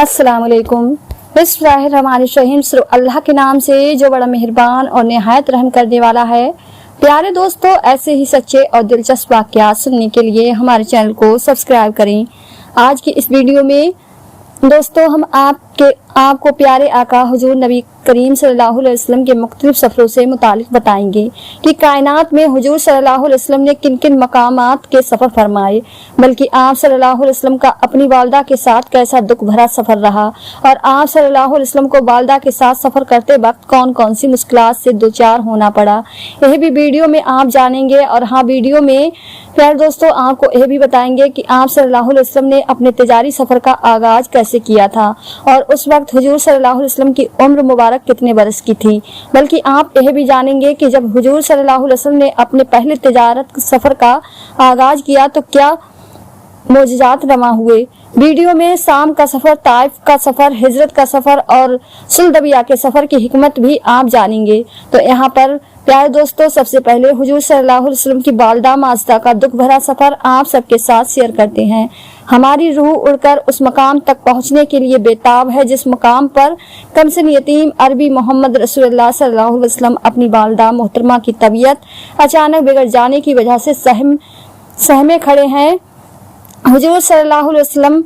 अस्सलाम वालेकुम। बिस्मिल्लाहिर्रहमानिर्रहीम। सिर्फ अल्लाह के नाम से जो बड़ा मेहरबान और निहायत रहम करने वाला है। प्यारे दोस्तों, ऐसे ही सच्चे और दिलचस्प वाक़यात सुनने के लिए हमारे चैनल को सब्सक्राइब करें। आज की इस वीडियो में दोस्तों हम आपको प्यारे आका हुजूर नबी करीम सल्लल्लाहु अलैहि वसल्लम के मुख्तलिफ सफ़रों से मुतालिक बताएंगे कि कायनात में हुजूर सल्लल्लाहु अलैहि वसल्लम ने किन किन मकामात के सफ़र फरमाए, बल्कि आप सल्लल्लाहु अलैहि वसल्लम का अपनी वालदा के साथ कैसा दुख भरा सफ़र रहा और आप सल्लल्लाहु अलैहि वसल्लम को वालदा के साथ सफ़र करते वक्त कौन कौन सी मुश्किलात से दो चार होना पड़ा, यह भी वीडियो में आप जानेंगे। और हाँ, वीडियो में प्यारे दोस्तों आपको यह भी बताएंगे कि आप सल्लल्लाहु अलैहि वसल्लम ने अपने तिजारी सफ़र का आगाज कैसे किया था और उस वक्त हुजूर सल्लल्लाहु अलैहि वसल्लम की उम्र मुबारक कितने बरस की थी। बल्कि आप यह भी जानेंगे कि जब हुजूर सल्लल्लाहु अलैहि वसल्लम ने अपने पहले तिजारत सफ़र का आगाज किया तो क्या मोजज़ात रवा हुए। वीडियो में शाम का सफ़र, ताइफ का सफ़र, हिजरत का सफ़र और सुल्दबिया के सफ़र की हिकमत भी आप जानेंगे। तो यहाँ पर प्यारे दोस्तों सबसे पहले हुजूर सल्लल्लाहु अलैहि वसल्लम की वालदा माज़दा का दुख भरा सफ़र आप सबके साथ शेयर करते हैं। हमारी रूह उड़कर उस मकाम तक पहुंचने के लिए बेताब है जिस मकाम पर कमसिन यतीम अरबी मोहम्मद रसूलुल्लाह सल्लल्लाहु अलैहि वसल्लम अपनी वालदा मोहतरमा की तबीयत अचानक बिगड़ जाने की वजह से सहमे खड़े हैं। हुजूर सल्लल्लाहु अलैहि वसल्लम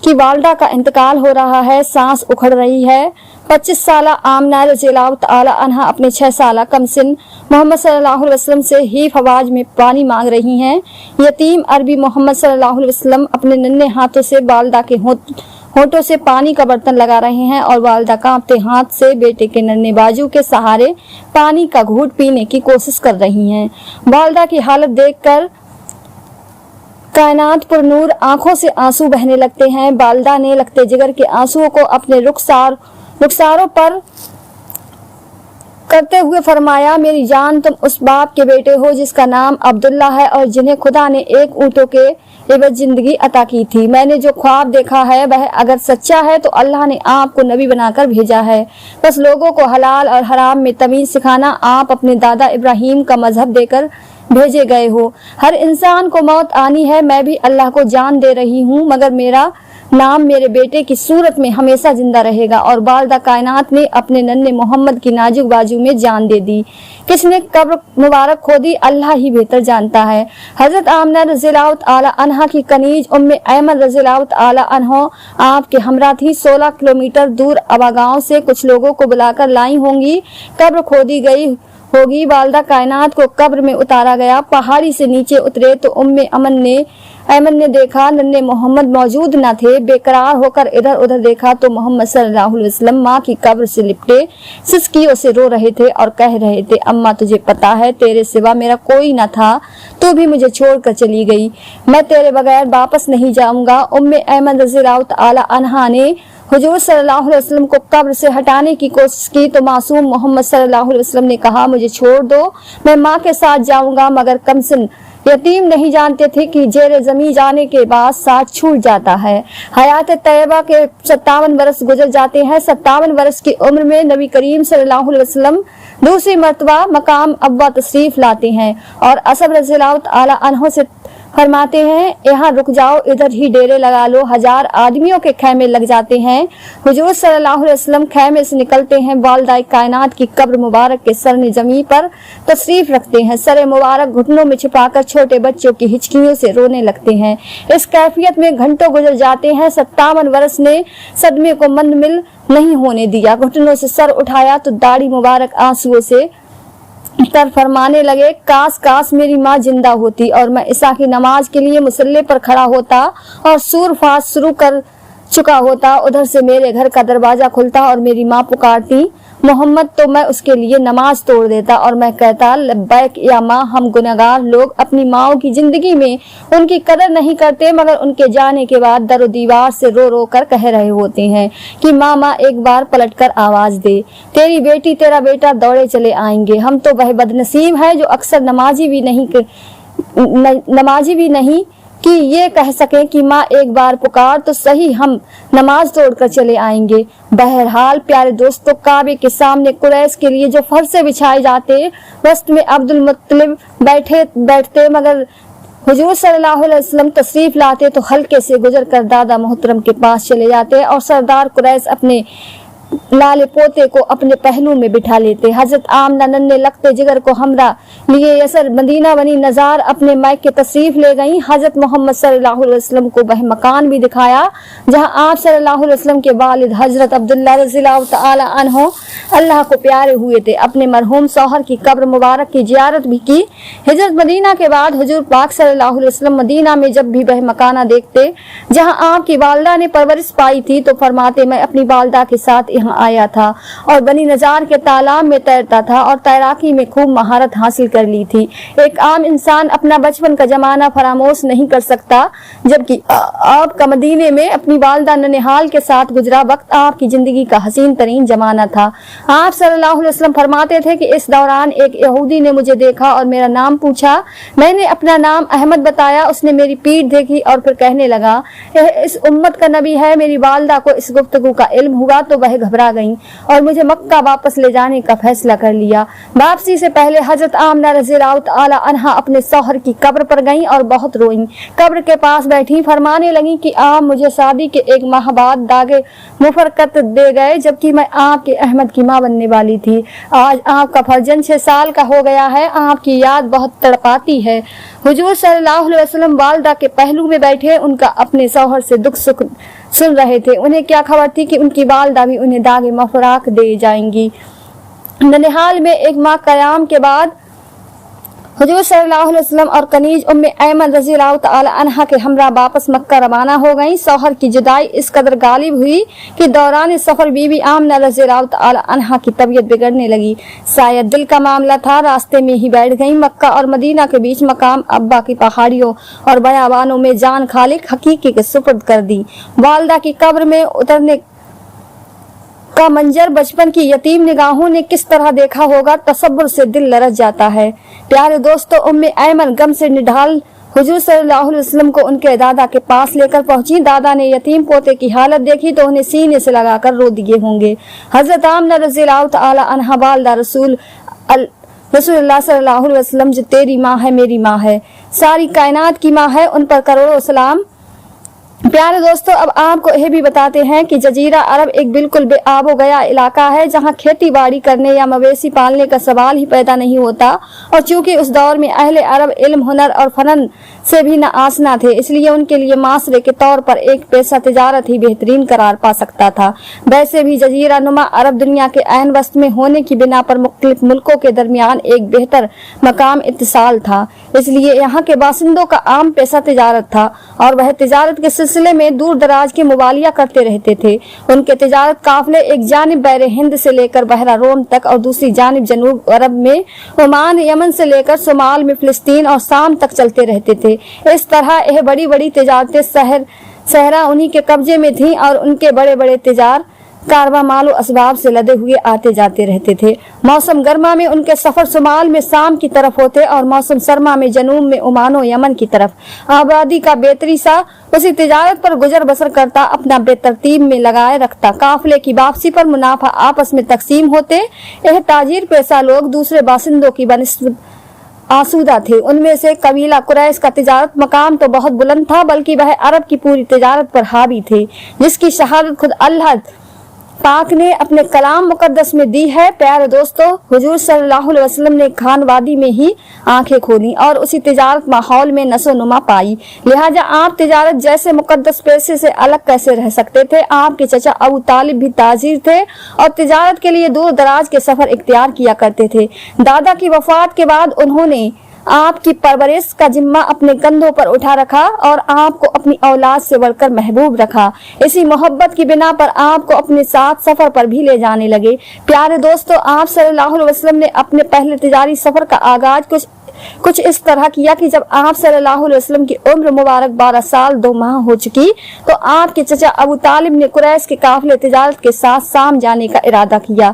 की वालदा का इंतकाल हो रहा है, सांस उखड़ रही है। 25 साला आमना रज़ियल्लाहु तआला अन्हा अपने 6 साला कमसिन मोहम्मद सल्लल्लाहु अलैहि वसल्लम से हीफ आवाज में पानी मांग रही हैं। यतीम अरबी मोहम्मद सल्लल्लाहु अलैहि वसल्लम अपने नन्हे हाथों से वालदा के होठों से पानी का बर्तन लगा रहे हैं और वालदा कांपते हाथ से बेटे के नन्हे बाजू के सहारे पानी का घूंट पीने की कोशिश कर रही हैं। वालदा की हालत देखकर कायनात पर नूर आंखों से आंसू बहने लगते हैं। वालदा ने लगते जिगर के आंसुओं को अपने रुखसारों पर करते हुए फरमाया, मेरी जान, तुम उस बाप के बेटे हो जिसका नाम अब्दुल्ला है और जिन्हें खुदा ने एक ऊँटों के एवज जिंदगी अता की थी। मैंने जो ख्वाब देखा है वह अगर सच्चा है तो अल्लाह ने आपको नबी बनाकर भेजा है। बस लोगों को हलाल और हराम में तमीज सिखाना आप अपने दादा इब्राहिम का मजहब देकर भेजे गए हो। हर इंसान को मौत आनी है, मैं भी अल्लाह को जान दे रही हूँ, मगर मेरा नाम मेरे बेटे की सूरत में हमेशा जिंदा रहेगा। और वालदा कायनात ने अपने नन्हे मोहम्मद की नाजुक बाजू में जान दे दी। किसने कब्र मुबारक खोदी अल्लाह ही बेहतर जानता है। हजरत आमना रज़ियल्लाहु तआला अन्हा की कनीज उम्मे ऐमन रज़ियल्लाहु तआला अन्हा आपके हमरा थी। 16 किलोमीटर दूर अबा गांव से कुछ लोगों को बुलाकर लाई होंगी। कब्र खोदी गई होगी। वालदा कायनात को कब्र में उतारा गया। पहाड़ी से नीचे उतरे तो उम्मे ऐमन ने देखा नन्हे मोहम्मद मौजूद न थे। बेकरार होकर इधर उधर देखा तो मोहम्मद सल्लल्लाहु अलैहि वसल्लम माँ की कब्र से लिपटे सिसकियों से रो रहे थे और कह रहे थे, अम्मा तुझे पता है तेरे सिवा मेरा कोई न था, तू भी मुझे छोड़कर चली गई, मैं तेरे बगैर वापस नहीं जाऊंगा। उम्मे ऐमन रज़ियल्लाहु तआला अन्हा ने हुजूर सल्लल्लाहु अलैहि वसल्लम को कब्र से हटाने की कोशिश की तो मासूम मोहम्मद सल्लल्लाहु अलैहि वसल्लम ने कहा, मुझे छोड़ दो, मैं माँ के साथ जाऊंगा। मगर कमसिन यतीम नहीं जानते थे कि जेर जमी जाने के बाद साथ छूट जाता है। हयात तैयबा के 57 वर्ष गुजर जाते हैं। 57 वर्ष की उम्र में नबी करीम सल्लल्लाहु अलैहि वसल्लम दूसरी मर्तबा मकाम अब्बा तशरीफ लाते हैं और असब रज़ियल्लाहु तआला अन्हु से फरमाते हैं, यहाँ रुक जाओ, इधर ही डेरे लगा लो। 1000 आदमियों के खैमे लग जाते हैं। हुजूर सल्लल्लाहु अलैहि वसल्लम खैमे से निकलते हैं। वालदा कायनात की कब्र मुबारक के सरने जमी पर तशरीफ रखते हैं। सरे मुबारक घुटनों में छिपाकर छोटे बच्चों की हिचकियों से रोने लगते हैं। इस कैफियत में घंटों गुजर जाते हैं। 57 वर्ष ने सदमे को मंदमिल नहीं होने दिया। घुटनों से सर उठाया तो दाढ़ी मुबारक आंसुओं से तर फरमाने लगे, काश काश मेरी माँ जिंदा होती और मैं इशा की नमाज के लिए मुसल्ले पर खड़ा होता और सूर फास शुरू कर चुका होता। उधर से मेरे घर का दरवाजा खुलता और मेरी माँ पुकारती मोहम्मद, तो मैं उसके लिए नमाज तोड़ देता और मैं कहता, लब्बैक या माँ, हम गुनहगार लोग अपनी माओ की जिंदगी में उनकी कदर नहीं करते, मगर उनके जाने के बाद दर दीवार से रो रो कर कह रहे होते हैं कि माँ माँ एक बार पलट कर आवाज दे, तेरी बेटी तेरा बेटा दौड़े चले आएंगे। हम तो वह बदनसीब है जो अक्सर नमाजी भी नहीं कि ये कह सकें कि माँ एक बार पुकार तो सही, हम नमाज तोड़कर चले आएंगे। बहरहाल प्यारे दोस्तों, काबे के सामने कुरैश के लिए जो फरसे बिछाए जाते, वस्त में अब्दुल मुत्तलिब बैठते, मगर हुजूर सल्लल्लाहु अलैहि वसल्लम तशरीफ लाते तो हल्के से गुजर कर दादा मोहतरम के पास चले जाते और सरदार कुरैश अपने लाले पोते को अपने पहलू में बिठा लेते। हजरत आमना नन्हे लगते जिगर को हमरा लिए यसर मदीना बनी नजार अपने मायके तशरीफ ले गई। हजरत मोहम्मद सल्लल्लाहु अलैहि वसल्लम को वह मकान भी दिखाया जहां आप सल्लल्लाहु अलैहि वसल्लम के वालिद हजरत अब्दुल्ला रज़ियल्लाहु तआला अन्हु अल्लाह को प्यारे हुए थे। अपने मरहूम शौहर की कब्र मुबारक की जियारत भी की। हिजरत मदीना के बाद हुजूर पाक सल्लल्लाहु अलैहि वसल्लम मदीना में जब भी वह मकाना देखते जहां आपकी वालदा ने परवरिश पाई थी तो फरमाते मैं अपनी वालदा के साथ यहाँ आया था और बनी नजार के तालाब में तैरता था और तैराकी में खूब महारत हासिल कर ली थी। एक आम इंसान अपना बचपन का जमाना फरामोश नहीं कर सकता, जबकि आपका मदीने में अपनी वालदा ननिहाल के साथ गुजरा वक्त आपकी जिंदगी का हसीन तरीन जमाना था। आप सल्लल्लाहु अलैहि वसल्लम फरमाते थे कि इस दौरान एक यहूदी ने मुझे देखा और मेरा नाम पूछा। मैंने अपना नाम अहमद बताया। उसने मेरी पीठ देखी और फिर कहने लगा यह इस उम्मत का नबी है। मेरी वालदा को इस गुफ्तगू का इल्म हुआ तो वह घबरा गई और मुझे मक्का वापस ले जाने का फैसला कर लिया। वापसी से पहले हजरत आमना रज़ियल्लाहु तआला अन्हा अपने शौहर की कब्र पर गईं और बहुत रोईं। कब्र के पास बैठी फरमाने लगी कि आप मुझे शादी के एक माह बाद दागे मुफरकत दे गए, जबकि मैं आपके अहमद की माँ बनने वाली थी। आज आपका फर्जंद 6 साल का हो गया है। आपकी याद बहुत तड़पाती है। हुजूर सल्लल्लाहु अलैहि वसल्लम वालदा के पहलू में बैठे उनका अपने शौहर से दुख सुख सुन रहे थे। उन्हें क्या खबर थी कि उनकी वालदा भी उन्हें दागे मफराक दे जाएंगी। ननिहाल में एक माह कयाम के बाद हुजूर सल्लल्लाहु अलैहि वसल्लम और कनीज उम्मे ऐमन रज़ियल्लाहु तआला अन्हा के हमरा वापस मक्का रवाना हो गईं। शौहर की जुदाई इस कदर गालिब हुई कि दौरान सफर बीवी आमना रज़ियल्लाहु तआला अन्हा की तबीयत बिगड़ने लगी। शायद दिल का मामला था, रास्ते में ही बैठ गईं। मक्का और मदीना के बीच मकाम अब्बा की पहाड़ियों और बयाबानों में जान खालिक हकीकी के सुपुर्द कर दी। वालदा की कब्र में उतरने का मंजर बचपन की यतीम निगाहों ने किस तरह देखा होगा, तसव्वुर से दिल लरज जाता है। प्यारे दोस्तों, उम्मे ऐमन गम से निढाल हुजूर सल्लल्लाहु अलैहि वसल्लम को उनके दादा के पास लेकर पहुंची। दादा ने यतीम पोते की हालत देखी तो उन्हें सीने से लगाकर रो दिए होंगे। हजरत आमना रज़ियल्लाहु तआला अन्हा वालदा रसूलुल्लाह सल्लल्लाहु अलैहि वसल्लम जो तेरी माँ है मेरी माँ है, सारी कायनात की माँ है, उन पर करोड़ों सलाम। प्यारे दोस्तों, अब आपको यह भी बताते हैं कि जजीरा अरब एक बिल्कुल बेआबो गया इलाका है जहां खेती बाड़ी करने या मवेशी पालने का सवाल ही पैदा नहीं होता। और चूंकि उस दौर में अहले अरब इल्म हुनर और फनन से भी न आसना थे, इसलिए उनके लिए माशरे के तौर पर एक पेशा तिजारत ही बेहतरीन करार पा सकता था। वैसे भी जजीरा नुमा अरब दुनिया के ऐन वस्त में होने की बिना पर मुख्तलिफ मुल्कों के दरमियान एक बेहतर मकाम इत्तिसाल था, इसलिए यहाँ के बासिंदों का आम पेशा तिजारत था और वह तिजारत के सिलसिले में दूर दराज की मुवालिया करते रहते थे। उनके तिजारत काफिले एक जानिब बहरे हिंद से लेकर बहरा रोम तक और दूसरी जानिब जनूब अरब में ओमान, यमन से लेकर सोमाल में फिलिस्तीन और शाम तक चलते रहते थे। इस तरह यह बड़ी बड़ी तिजारतें सहरा उन्हीं के कब्जे में थी और उनके बड़े बड़े तिजार कारवा मालो असबाब से लदे हुए आते जाते रहते थे। मौसम गर्मा में उनके सफर शुमाल में शाम की तरफ होते और मौसम सरमा में जनूब में ओमानो यमन की तरफ। आबादी का बेतरी सा उसी तिजारत पर गुजर बसर करता अपना बेतरतीब में लगाए रखता। काफिले की वापसी पर मुनाफा आपस में तकसीम होते। यह ताजीर पेशा लोग दूसरे बासिंदों की बनिस्बत आसूदा थे। उनमें से कबीला कुरैश का तिजारत मकाम तो बहुत बुलंद था, बल्कि वह अरब की पूरी तिजारत पर हावी थे, जिसकी शहादत खुद अल्लाह पाक ने अपने कलाम मुकद्दस में दी है। प्यारे दोस्तों, हुजूर सल्लल्लाहु अलैहि वसल्लम ने खान वादी में ही आंखें खोली और उसी तिजारत माहौल में नसो नुमा पाई। लिहाजा आप तिजारत जैसे मुकद्दस पेशे से अलग कैसे रह सकते थे। आपके चचा अबू तालिब भी ताजिर थे और तिजारत के लिए दूर दराज के सफर इख्तियार किया करते थे। दादा की वफात के बाद उन्होंने आपकी परवरिश का जिम्मा अपने कंधों पर उठा रखा और आपको अपनी औलाद से बढ़कर महबूब रखा। इसी मोहब्बत की बिना पर आपको अपने साथ सफर पर भी ले जाने लगे। प्यारे दोस्तों, आप सल्लल्लाहु अलैहि वसल्लम ने अपने पहले तिजारी सफर का आगाज कुछ इस तरह किया कि जब आप सल्लल्लाहु अलैहि वसल्लम की उम्र मुबारक 12 साल 2 माह हो चुकी तो आपके चचा अबू तालिब ने कुरैश के काफिले तिजारत के साथ शाम जाने का इरादा किया।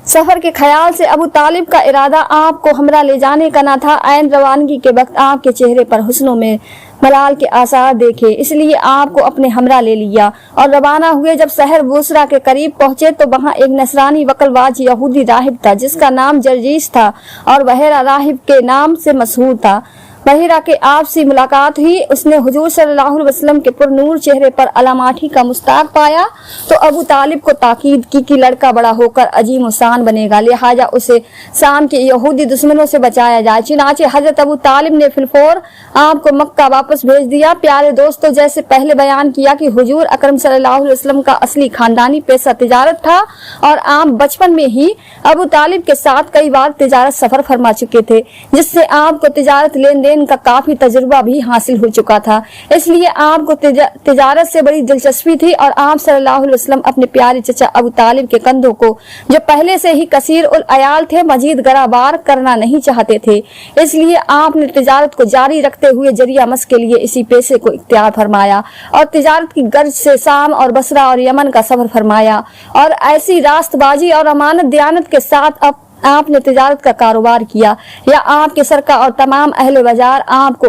सफर के ख्याल से अबू तालिब का इरादा आपको हमरा ले जाने का न था। ऐन रवानगी के वक्त आपके चेहरे पर हुस्नों में मलाल के आसार देखे, इसलिए आपको अपने हमरा ले लिया और रवाना हुए। जब शहर बूसरा के करीब पहुंचे तो वहां एक नसरानी वकलवाज यहूदी राहिब था जिसका नाम जर्जीस था और वह राहिब के नाम से मशहूर था। बहिरा के आपसी मुलाकात हुई। उसने हुजूर सल्लल्लाहु अलैहि वसल्लम के पुरनूर चेहरे पर अलामाठी का मुस्ताक पाया तो अबू तालिब को ताकीद की कि लड़का बड़ा होकर अजीम शान बनेगा, लिहाजा उसे शाम के यहूदी दुश्मनों से बचाया जाए। चुनाचे हजरत अबू तालिब ने फिलफौर आपको मक्का वापस भेज दिया। प्यारे दोस्तों, जैसे पहले बयान किया कि हुजूर अकरम सल्लल्लाहु अलैहि वसल्लम का असली खानदानी पेशा तिजारत था और आप बचपन में ही अबू तालिब के साथ कई बार तिजारत सफर फरमा चुके थे, जिससे आपको तिजारत लेन देन का काफी तजुर्बा भी हासिल हो चुका था। इसलिए आपको तिजारत से बड़ी दिलचस्पी थी और आप सल्लल्लाहु अलैहि वसल्लम अपने प्यारे चचा अबू तालिब के कंधों को, जो पहले से ही कसीर उल अयाल थे, मजीद गराबार करना नहीं चाहते थे। इसलिए आपने तिजारत को जारी रखते हुए जरिया मस के लिए इसी पेशे को इख्तियार फरमाया और तिजारत की गर्ज से शाम और बसरा और यमन का सफर फरमाया और ऐसी रास्तबाजी और अमानत दियानत के साथ अब आपने तिजारत का कारोबार किया या आपके सरका और तमाम अहले बाजार आपको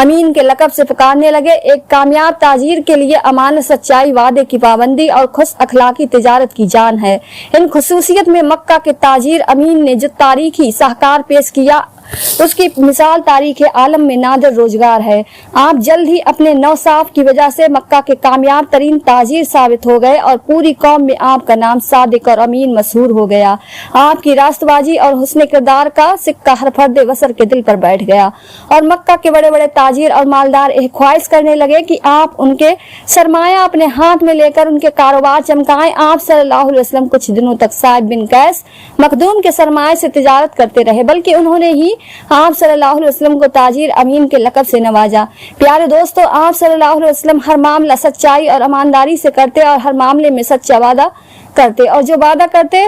अमीन के लकब से पुकारने लगे। एक कामयाब ताजीर के लिए अमानत, सच्चाई, वादे की पाबंदी और खुश अखलाकी तिजारत की जान है। इन खुसूसियत में मक्का के ताजीर अमीन ने जो तारीखी साहकार पेश किया उसकी मिसाल तारीख आलम में नादर रोजगार है। आप जल्द ही अपने नौसाफ की वजह से मक्का के कामयाब तरीन ताजीर साबित हो गए और पूरी कौम में आपका नाम सादिक और अमीन मशहूर हो गया। आपकी रास्तबाजी और हुस्न किरदार का सिक्का हर फर्द वसर के दिल पर बैठ गया और मक्का के बड़े बड़े ताजीर और मालदार एक ख्वाहिश करने लगे कि आप उनके सरमाया अपने हाथ में लेकर उनके कारोबार चमकाएं। आप सल्लल्लाहु अलैहि वसल्लम कुछ दिनों तक साइब बिन कैस मखदूम के सरमाए से तिजारत करते रहे, बल्कि उन्होंने ही आप सल्लल्लाहु अलैहि वसल्लम को ताजीर अमीन के लक़ब से नवाजा। प्यारे दोस्तों, आप सल्लल्लाहु अलैहि वसल्लम हर मामला सच्चाई और ईमानदारी से करते और हर मामले में सच्चा वादा करते और जो वादा करते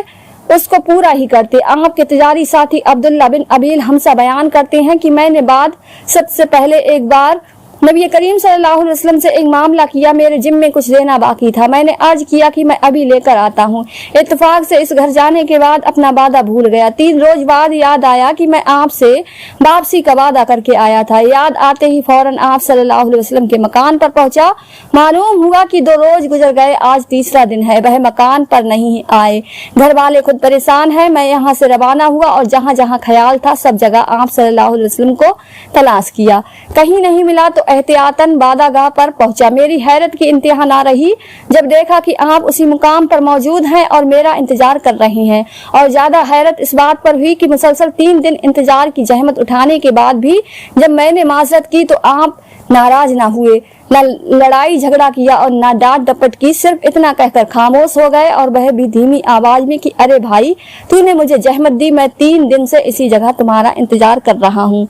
उसको पूरा ही करते। आपके तिजारी साथी अब्दुल्ला बिन अबील हमसा बयान करते हैं कि मैंने बाद सबसे पहले एक बार नबी करीम सल्लल्लाहु अलैहि वसल्लम से एक मामला किया। मेरे जिम्मे कुछ देना बाकी था। मैंने अर्ज किया कि मैं अभी लेकर आता हूँ। इत्तेफाक से इस घर जाने के बाद अपना वादा भूल गया। 3 रोज बाद याद आया कि मैं आपसे वापसी का वादा करके आया था। याद आते ही फौरन आप सल्लल्लाहु अलैहि वसल्लम के मकान पर पहुंचा। मालूम हुआ कि 2 रोज गुजर गए, आज तीसरा दिन है, वह मकान पर नहीं आए। घर वाले खुद परेशान है। मैं यहाँ से रवाना हुआ और जहाँ जहाँ ख्याल था सब जगह आप सल्लल्लाहु अलैहि वसल्लम को तलाश किया, कहीं नहीं मिला तो एहतियातन बादागाह पर पहुंचा। मेरी हैरत की इंतहा ना रही जब देखा कि आप उसी मुकाम पर मौजूद हैं और मेरा इंतजार कर रहे हैं, और ज्यादा हैरत इस बात पर हुई कि मुसलसल 3 दिन इंतजार की जहमत उठाने के बाद भी जब मैंने माजरत की तो आप नाराज ना हुए, न लड़ाई झगड़ा किया और ना डांट डपट की, सिर्फ इतना कहकर खामोश हो गए और वह भी धीमी आवाज में कि अरे भाई, तूने मुझे जहमत दी, मैं 3 दिन से इसी जगह तुम्हारा इंतजार कर रहा हूँ।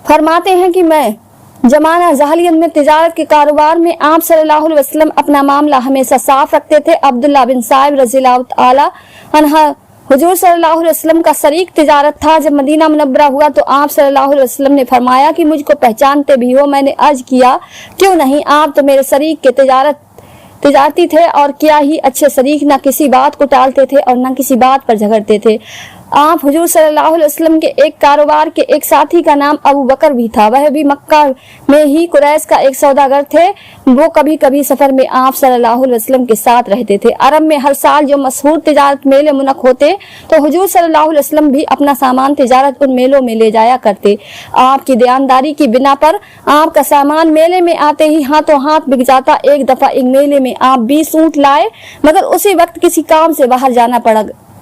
फरमाते हैं कि मैं जमाना जहलियत में तिजारत के कारोबार में आप सल्लल्लाहु अलैहि वसल्लम अपना मामला हमेशा साफ रखते थे। अब्दुल्ला बिन साहिब रज़ियल्लाहु ताला अन्हा हुजूर सल्लल्लाहु अलैहि वसल्लम का शरीक तिजारत था। जब मदीना मुनव्वरा हुआ तो आप सल्लल्लाहु अलैहि वसल्लम ने फरमाया कि मुझको पहचानते भी हो। मैंने अर्ज किया क्यों नहीं, आप तो मेरे शरीक के तिजारती थे और क्या ही अच्छे शरीक, न किसी बात को टालते थे और न किसी बात पर झगड़ते थे। आप हुजूर सल्लल्लाहु अलैहि वसल्लम के एक कारोबार के एक साथी का नाम अबू बकर भी था। वह भी मक्का में ही कुरैश का एक सौदागर थे। वो कभी कभी सफर में आप सल्लल्लाहु अलैहि वसल्लम के साथ रहते थे। अरब में हर साल जो मशहूर तिजारत मेले मुनक होते तो हुजूर सल्लल्लाहु अलैहि वसल्लम भी अपना सामान तिजारत उन मेलों में ले जाया करते। आपकी दयानदारी की बिना पर आपका सामान मेले में आते ही हाथों हाथ बिक जाता। एक दफा एक मेले में आप 20 ऊंट लाए, मगर उसी वक्त किसी काम से बाहर जाना पड़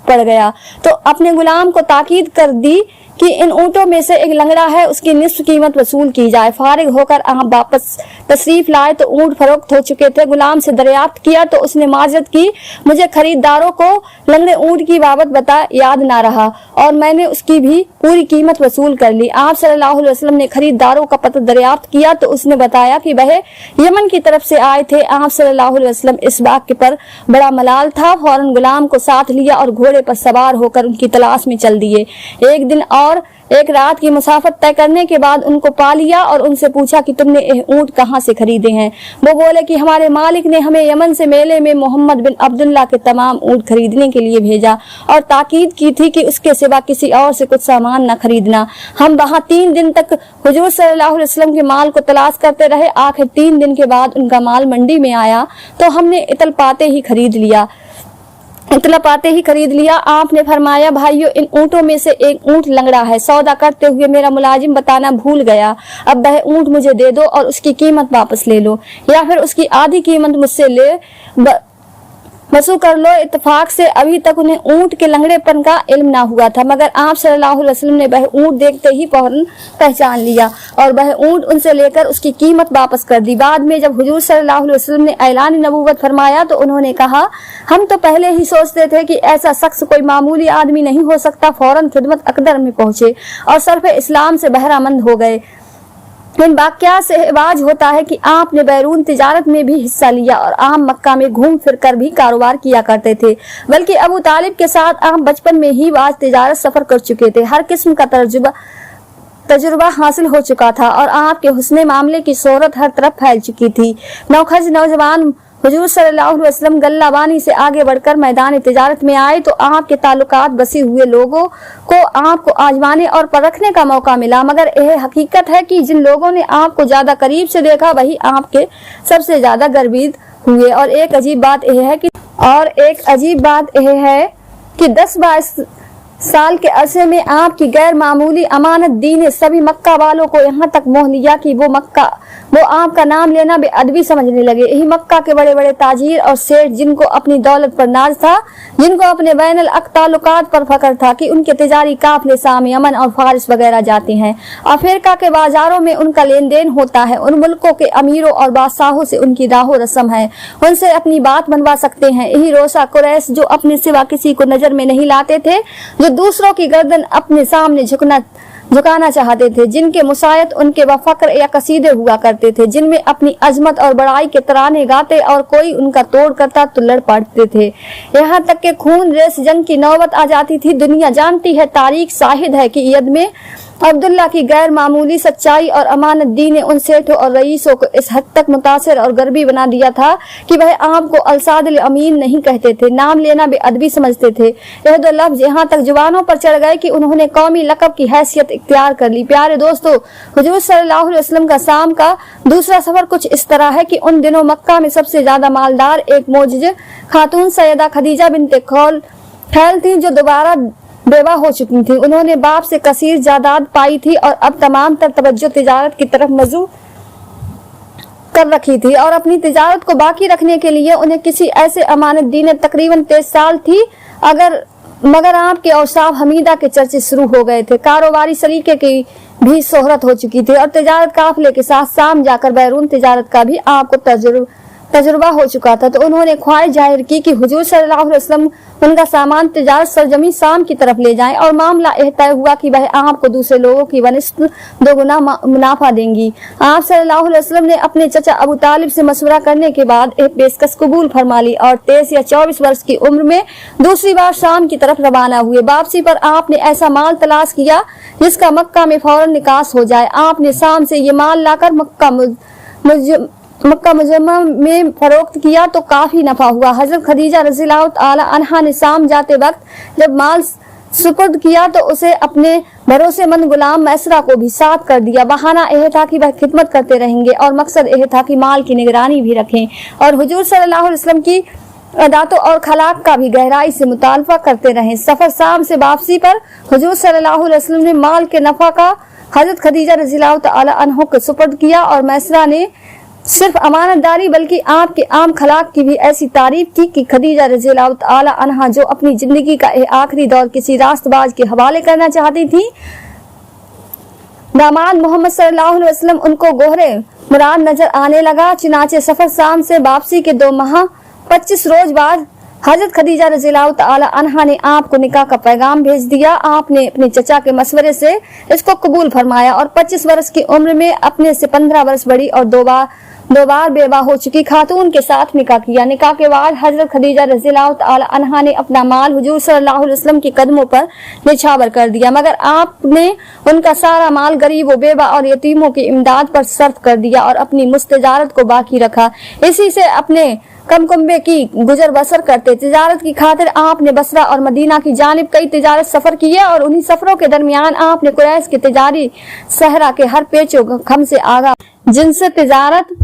गया तो अपने गुलाम को ताकीद कर दी कि इन ऊँटों में से एक लंगड़ा है, उसकी निस्फ कीमत वसूल की जाए। फारिग होकर आप वापस तशरीफ लाए तो ऊँट फरोख्त हो चुके थे। गुलाम से दरियाफ्त किया तो उसने माजरत की, मुझे खरीदारों को लंगड़े ऊँट की बाबत बता याद ना रहा और मैंने उसकी भी पूरी कीमत वसूल कर ली। आप सल्लल्लाहु अलैहि वसल्लम ने खरीदारों का पता दरियाफ्त किया तो उसने बताया कि वह यमन की तरफ से आए थे। आप सल्लल्लाहु अलैहि वसल्लम इस बात के पर बड़ा मलाल था। फौरन गुलाम को साथ लिया और घोड़े पर सवार होकर उनकी तलाश में चल दिए। एक दिन और एक रात की मुसाफत तय करने के बाद उनको पा लिया और उनसे पूछा कि तुमने ये ऊँट कहाँ से खरीदे हैं। वो बोले कि हमारे मालिक ने हमें यमन से मेले में मोहम्मद बिन अब्दुल्ला के तमाम ऊँट खरीदने के लिए भेजा और ताकीद की थी कि उसके सिवा किसी और से कुछ सामान न खरीदना। हम वहाँ 3 दिन तक हुजूर सल्लल्लाहु अलैहि वसल्लम के माल को तलाश करते रहे। आखिर 3 दिन के बाद उनका माल मंडी में आया तो हमने इतल पाते ही खरीद लिया। इतला पाते ही खरीद लिया। आपने फरमाया, भाइयों इन ऊँटों में से एक ऊँट लंगड़ा है, सौदा करते हुए मेरा मुलाजिम बताना भूल गया, अब वह ऊँट मुझे दे दो और उसकी कीमत वापस ले लो, या फिर उसकी आधी कीमत मुझसे ले वसूल कर लो। इत्तेफाक से अभी तक उन्हें ऊँट के लंगड़ेपन का इल्म ना हुआ था, मगर आप सल्लल्लाहु अलैहि वसल्लम ने वह ऊँट देखते ही फौरन पहचान लिया और वह ऊँट उनसे लेकर उसकी कीमत वापस कर दी। बाद में जब हुजूर सल्लल्लाहु अलैहि वसल्लम ने ऐलान नबूवत फरमाया तो उन्होंने कहा, हम तो पहले ही सोचते थे कि ऐसा शख्स कोई मामूली आदमी नहीं हो सकता। फौरन खिदमत अकदर में पहुंचे और सरफ इस्लाम से बहरामंद हो गए। इन वाक़यात से इवाज होता है कि आपने बैरून तिजारत में भी हिस्सा लिया और आम मक्का में घूम फिर कर भी कारोबार किया करते थे, बल्कि अबू तालिब के साथ आप बचपन में ही बाज तिजारत सफर कर चुके थे। हर किस्म का तजुर्बा हासिल हो चुका था और आपके हुस्ने मामले की शोहरत हर तरफ फैल चुकी थी। नौखज नौजवान हुजूर सल्लल्लाहु अलैहि वसल्लम गल्लाबानी से आगे बढ़कर मैदान तिजारत में आए तो आपके ताल्लुकात बसे हुए लोगों को आपको आजमाने और परखने का मौका मिला, मगर यह हकीकत है कि जिन लोगों ने आपको ज्यादा करीब से देखा वही आपके सबसे ज्यादा गर्वित हुए। और एक अजीब बात यह है कि 10-22 साल के अरसे में आपकी गैर मामूली अमानत दी ने सभी मक्का वालों को यहाँ तक मोह लिया कि वो आपका नाम लेना बेअदबी समझने लगे। यही मक्का के बड़े बड़े ताजीर और सेठ, जिनको अपनी दौलत पर नाज था, जिनको अपने बैनुल ताल्लुकात पर फख्र था कि उनके तिजारी काफिले शाम, यमन और फारिस वगैरह जाते हैं, अफ्रीका के बाजारों में उनका लेन देन होता है, उन मुल्कों के अमीरों और बादशाहों से उनकी राहो रस्म है, उनसे अपनी बात मनवा सकते हैं। यही रोसा कुरैश जो अपने सिवा किसी को नजर में नहीं लाते थे, जो दूसरों की गर्दन अपने सामने झुकाना चाहते थे, जिनके मुसायत उनके वफक्र या कसीदे हुआ करते थे, जिनमें अपनी अजमत और बड़ाई के तराने गाते और कोई उनका तोड़ करता तो लड़ पड़ते थे, यहाँ तक के खून रेस जंग की नौबत आ जाती थी। दुनिया जानती है, तारीख शाहिद है कि यद में अब्दुल्ला की गैर मामूली सच्चाई और अमानत दी ने उन सेठों और रईसों को इस हद तक मुतासिर और गर्वी बना दिया था कि वह आपको अलसादिल अमीन नहीं कहते थे, नाम लेना बेअदबी समझते थे। यह दो लफ्ज यहाँ तक जुबानों पर चढ़ गए कि उन्होंने कौमी लक़ब की हैसियत इख्तियार कर ली। प्यारे दोस्तों, हुजूर सल्लल्लाहु अलैहि वसल्लम का शाम का दूसरा सफर कुछ इस तरह है कि उन दिनों मक्का में सबसे ज्यादा मालदार एक मोजिज़ खातून सैयदा खदीजा बिन्ते खैल थी, जो दोबारा बेवा हो चुकी थी। उन्होंने बाप से कसीर जायदाद पाई थी और अब तमाम तर तवज्जो तिजारत की तरफ मजू कर रखी थी और अपनी तिजारत को बाकी रखने के लिए उन्हें किसी ऐसे अमानत दी ने तकरीबन 23 साल थी, मगर आपके औसाफ हमीदा के चर्चे शुरू हो गए थे। कारोबारी सलीके की भी शोहरत हो चुकी थी और तिजारत काफिले के साथ शाम जाकर बैरून तिजारत का भी आपको तजुर्बा हो चुका था। तो उन्होंने ख्वाहिश जाहिर की कि हुजूर सल्लल्लाहु अलैहि वसल्लम उनका सामान तिजारत सरजमी शाम की तरफ ले जाएं और मामला यह तय हुआ कि वह आपको दूसरे लोगों की वनिस्बत 2 गुना मुनाफा देंगी। आप सल्लल्लाहु अलैहि वसल्लम ने अपने चचा अबू तालिब से मशवरा करने के बाद एक पेशकश कबूल फरमा ली और 23 या 24 वर्ष की उम्र में दूसरी बार शाम की तरफ रवाना हुए। वापसी पर आपने ऐसा माल तलाश किया जिसका मक्का में फौरन निकास हो जाए। आपने शाम से ये माल लाकर मक्का मुजम्मा में फरोख्त किया तो काफी नफा हुआ। हजरत खदीजा रज़ियल्लाहु ताला अन्हा ने शाम जाते वक्त जब माल सुपुर्द किया तो उसे अपने भरोसेमंद गुलाम मैसरा को भी साथ कर दिया। बहाना यह था कि वह खिदमत करते रहेंगे और मकसद यह था कि माल की निगरानी भी रखें और हुजूर सल्लल्लाहु अलैहि वसल्लम की अदातों और खलाक का भी गहराई से मुतालफा करते रहें। सफर शाम से वापसी पर हुजूर सल्लल्लाहु अलैहि वसल्लम ने माल के नफा का हजरत खदीजा रज़ियल्लाहु ताला अन्हा को सुपुर्द किया और मैसरा ने सिर्फ अमानतदारी बल्कि आपके आम खलाक की भी ऐसी तारीफ की कि खदीजा रज़ियल्लाहु ताला अन्हा जो अपनी जिंदगी का आखिरी दौर किसी रास्तबाज के हवाले करना चाहती थी, दामाद मोहम्मद सल्लल्लाहु अलैहि वसल्लम उनको गोहरे मुराद नजर आने लगा। चुनाचे सफर शाम से वापसी के 2 माह 25 रोज बाद हजरत खदीजा रज़ियल्लाहु ताला अन्हा ने आपको निकाह का पैगाम भेज दिया। आपने अपने चचा के मशवरे से इसको कबूल फरमाया और 25 वर्ष की उम्र में अपने से 15 वर्ष बड़ी और दो बार बेवा हो चुकी खातून के साथ निकाह किया। निकाह के बाद हजरत खदीजा रज़ियल्लाहु ताला अन्हा ने अपना माल हुजूर सल्लल्लाहु अलैहि वसल्लम के कदमों पर निछावर कर दिया, मगर आपने उनका सारा माल गरीबों, बेवा और यतीमों की इमदाद पर सर्फ कर दिया और अपनी मुस्तजारत को बाकी रखा। इसी से अपने कमकुंबे की गुजर बसर करते। तिजारत की खातिर आपने बसरा और मदीना की जानिब कई तिजारत सफर किए और उन्हीं सफरों के दरमियान आपने कुरैश के तिजारी सहरा के हर पेचो खम से आगा जिनसे तिजारत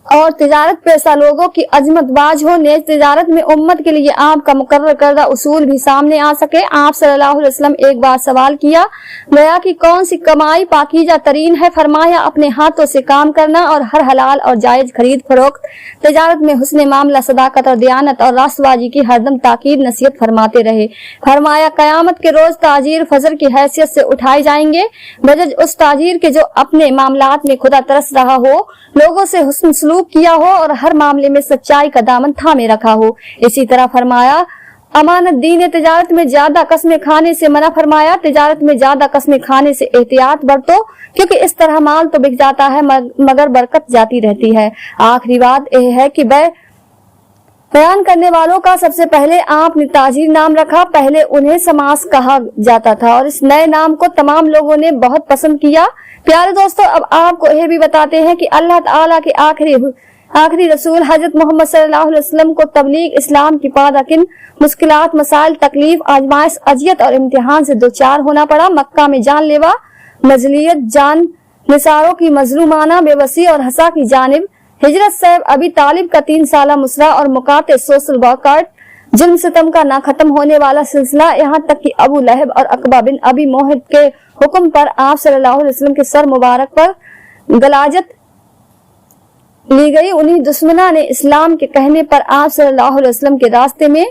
और तिजारत पेशा लोगों की अजमत बाज हो, नेज तिजारत में उम्मत के लिए आपका मुकर्रर करदा उसूल भी सामने आ सके। आप सल्लल्लाहु अलैहि वसल्लम एक बार सवाल किया गया कि कौन सी कमाई पाकीजा तरीन है? फरमाया अपने हाथों से काम करना और हर हलाल और जायज खरीद फरोख्त। तिजारत में हुस्न मामला, सदाकत और दयानत और रास्तबाजी की हरदम ताकीद नसीहत फरमाते रहे। फरमाया कयामत के रोज ताजीर फजर की हैसियत से उठाए जाएंगे, बजज उस ताजीर के जो अपने मामलात में खुदा तरस रहा हो, लोगों से हुस्न सलूक किया हो और हर मामले में सच्चाई का दामन थामे रखा हो। इसी तरह फरमाया अमानत दीन तिजारत में ज्यादा कस्में खाने से मना फरमाया। तिजारत में ज्यादा कस्में खाने से एहतियात बरतो, क्योंकि इस तरह माल तो बिक जाता है मगर बरकत जाती रहती है। आखिरी बात यह है कि बयान करने वालों का सबसे पहले आपने ताजीर नाम रखा। पहले उन्हें समास कहा जाता था और इस नए नाम को तमाम लोगों ने बहुत पसंद किया। प्यारे दोस्तों, अब आपको यह भी बताते हैं कि अल्लाह ताला के आखिरी रसूल हजरत मोहम्मद सल्लल्लाहु अलैहि वसल्लम को तबलीग इस्लाम की पादा किन मुश्किलात, मसाइल, तकलीफ, आजमाइश, अजियत और इम्तिहान से दो चार होना पड़ा। मक्का में जानलेवा मजलियत, जान निसारों की मजलूमाना बेबसी और हसा की जानिब हिजरत सैब अबी तालिब का 3 साला मुसरा और मुकाते सोशल बॉयकॉट, जुल्म सितम का ना खत्म होने वाला सिलसिला, यहाँ तक कि अबू लहब और अकबा बिन अबी मोहित के हुक्म पर आप सल्लल्लाहु अलैहि वसल्लम के सर मुबारक पर गलाजत ली गई। उन्हीं दुश्मना ने इस्लाम के कहने पर आप सल्लल्लाहु अलैहि वसल्लम के रास्ते में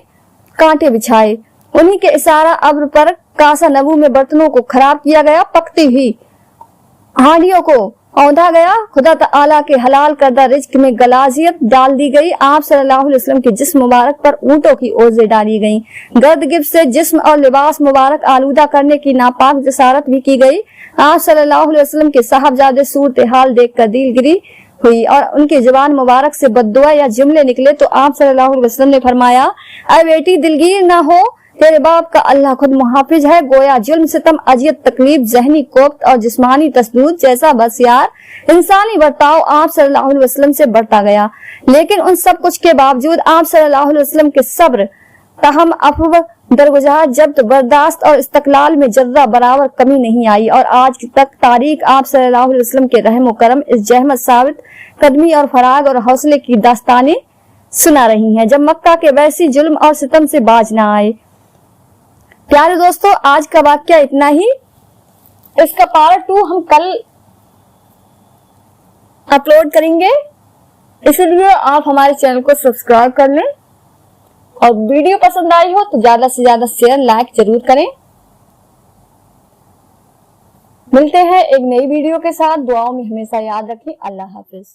कांटे बिछाए। उन्हीं के इशारा अब्र पर कासा नबू में बर्तनों को खराब किया गया, पकती हुई हांडियों को औंधा गया, खुदा ताला के हलाल करदा रिज्क में गलाजियत डाल दी गई। आप सल्लल्लाहु अलैहि वसल्लम के जिस्म मुबारक पर ऊंटों की ओज़ें डाली गईं। गर्द गिब से जिस्म और लिबास मुबारक आलूदा करने की नापाक जसारत भी की गई। आप सल्लल्लाहु अलैहि वसल्लम के साहबजादे सूरत हाल देखकर दिलगिरी हुई और उनकी जुबान मुबारक से बद्दुआ या जुमले निकले तो आप सल्लल्लाहु अलैहि वसल्लम ने फरमाया, ऐ बेटी दिलगीर ना हो, तेरे बाप का अल्लाह खुद मुहाफिज है। गोया जुल्म सितम, अजियत, तकलीफ, जहनी कोफ्त और जिस्मानी तसदूद जैसा बस यार इंसानी बर्ताव आप सल्लल्लाहु अलैहि वसल्लम से बढ़ता गया। लेकिन उन सब कुछ के बावजूद आप सल्लल्लाहु अलैहि वसल्लम के सब्र, तहम, अफ़्व, दरगुजार, जब्त, बर्दाश्त और इस्तक़लाल में जर्रा बराबर कमी नहीं आई और आज तक तारीख आप सल्लल्लाहु अलैहि वसल्लम के रहम करम, इस जहमत, साबित कदमी और फराग और हौसले की दास्तानें सुना रही हैं, जब मक्का के वैसी जुल्म और सितम से बाज ना आए। प्यारे दोस्तों, आज का वाक्या इतना ही। इसका पार्ट 2 हम कल अपलोड करेंगे, इसलिए आप हमारे चैनल को सब्सक्राइब कर लें और वीडियो पसंद आई हो तो ज्यादा से ज्यादा शेयर, लाइक जरूर करें। मिलते हैं एक नई वीडियो के साथ। दुआओं में हमेशा याद रखें। अल्लाह हाफिज।